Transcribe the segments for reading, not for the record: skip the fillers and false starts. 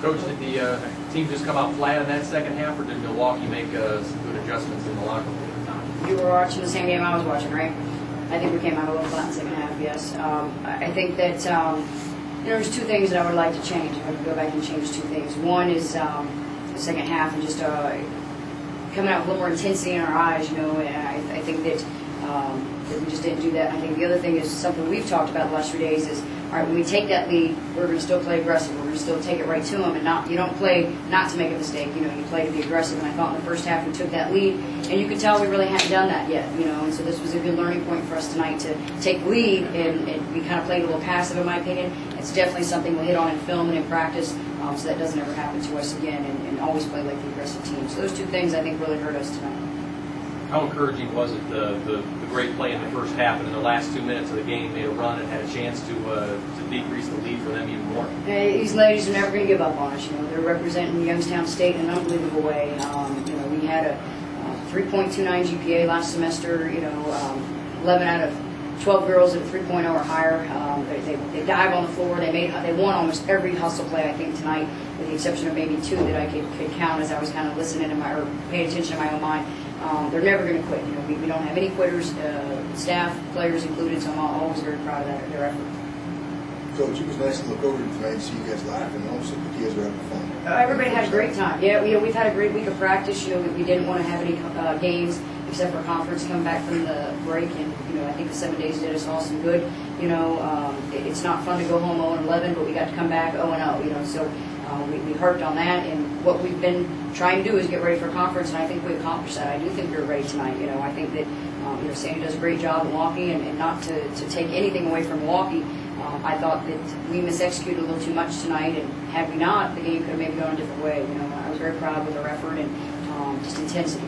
Coach, did the team just come out flat in that second half, or did Milwaukee make some good adjustments in the locker room at the time? You were watching the same game I was watching, right? I think we came out a little flat in the second half, yes. I think that there's two things that I would like to change. If I could go back and change two things. One is the second half and just coming out with a little more intensity in our eyes, and I think that we just didn't do that. I think the other thing is something we've talked about the last 3 days is, all right, when we take that lead, we're going to still play aggressive. We're going to still take it right to them, and you don't play not to make a mistake. You play to be aggressive. And I thought in the first half we took that lead, and you could tell we really hadn't done that yet. And so this was a good learning point for us tonight to take lead, and we kind of played a little passive, in my opinion. It's definitely something we'll hit on in film and in practice, so that doesn't ever happen to us again, and always play like the aggressive team. So those two things I think really hurt us tonight. How encouraging was it, the great play in the first half, and in the last 2 minutes of the game made a run and had a chance to decrease the lead for them even more? These ladies are never going to give up on us. They're representing Youngstown State in an unbelievable way. We had a 3.29 GPA last semester. 11 out of 12 girls at 3.0 or higher. They dive on the floor. They won almost every hustle play, I think, tonight, with the exception of maybe two that I could count as I was kind of listening or paying attention to my own mind. They're never going to quit. We don't have any quitters, staff, players included, so I'm always very proud of their effort. Coach, it was nice to look over tonight and see you guys laughing, and also the kids were having fun. Everybody had a great time. Yeah, we've had a great week of practice. We didn't want to have any games except for conference coming back from the break, and I think the 7 days did us all some good. It's not fun to go home 0-11, but we got to come back 0-0. So we harped on that, and what we've been trying to do is get ready for conference, and I think we accomplished that. I do think we're ready tonight. I think that Sandy does a great job in Milwaukee, and not to take anything away from Milwaukee. I thought that we misexecuted a little too much tonight, and had we not, the game could have maybe gone a different way. I was very proud with our effort and just intensity.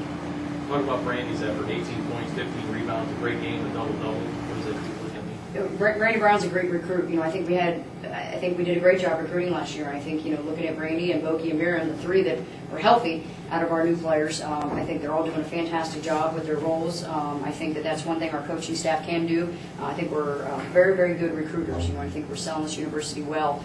Talk about Brandy's effort: 18 points, 15 rebounds, a great game, a double-double. What does that do for him? Brandy Brown's a great recruit. I think we did a great job recruiting last year. I think looking at Brandy and Boki and Mira, and the three that were healthy out of our new players, I think they're all doing a fantastic job with their roles. I think that's one thing our coaching staff can do. I think we're very, very good recruiters. I think we're selling this university well.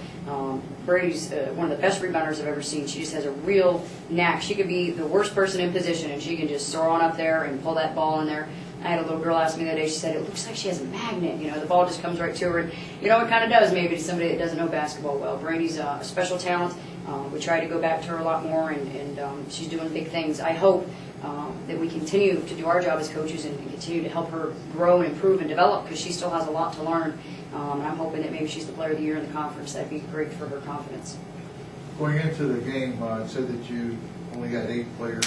Brady's one of the best rebounders I've ever seen. She just has a real knack. She could be the worst person in position, and she can just throw on up there and pull that ball in there. I had a little girl ask me the other day, she said, it looks like she has a magnet. The ball just comes right to her. And it kind of does maybe to somebody that doesn't know basketball well. Brandy's a special talent. We try to go back to her a lot more, and she's doing big things. I hope that we continue to do our job as coaches and continue to help her grow and improve and develop, because she still has a lot to learn. And I'm hoping that maybe she's the player of the year in the conference. That'd be great for her confidence. Going into the game, it said that you only had 8 players,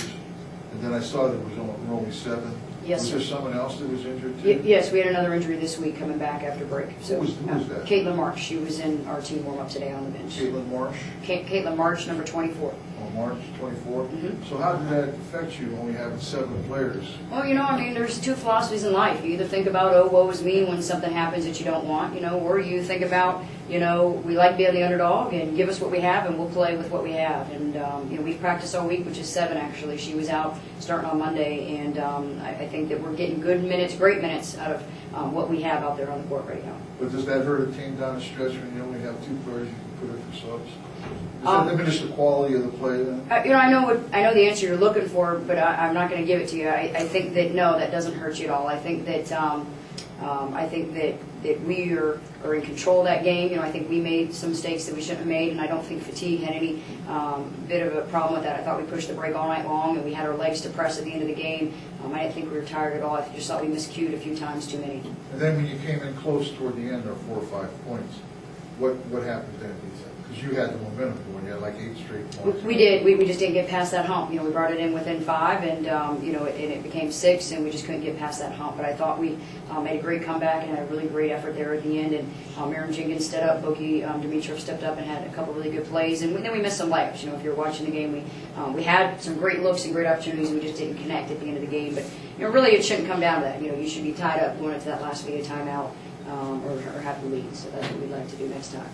and then I saw there were only 7. Yes, was sir. there someone else that was injured too? Yes, we had another injury this week coming back after break. So, who was that? Caitlin March. She was in our team warm-up today on the bench. Caitlin Marsh? Caitlin March, number 24. Oh, March 24? Mm-hmm. So how did that affect you, only having 7 players? Well, there's two philosophies in life. You either think about, oh, woe is me when something happens that you don't want, or you think about, we like being the underdog and give us what we have and we'll play with what we have. And, we've practiced all week, which is 7 actually. She was out starting on Monday, and I think that we're getting good minutes, great minutes out of what we have out there on the court right now. But does that hurt a team down the stretch when you only have 2 players you can put in for subs? Does that diminish the quality of the play then? I know the answer you're looking for, but I'm not going to give it to you. I think that no, that doesn't hurt you at all. I think that we are in control of that game. I think we made some mistakes that we shouldn't have made, and I don't think fatigue had any bit of a problem with that. I thought we pushed the break all night long, and we had our legs to press at the end of the game. I didn't think we were tired at all. I just thought we miscued a few times too many. And then when you came in close toward the end, or 4 or 5 points, what happened then? Because you had the momentum going, you had like 8 straight points. We did. We just didn't get past that hump. We brought it in within 5, and it became 6, and we just couldn't get past that hump. But I thought we made a great comeback and had a really great effort there at the end. And Miriam Jenkins stepped up, Boki Dimitrov stepped up and had a couple really good plays. And then we missed some layups. If you're watching the game, we had some great looks and great opportunities, and we just didn't connect at the end of the game. But really, it shouldn't come down to that. You should be tied up going into that last video timeout or have the lead. So that's what we'd like to do next time.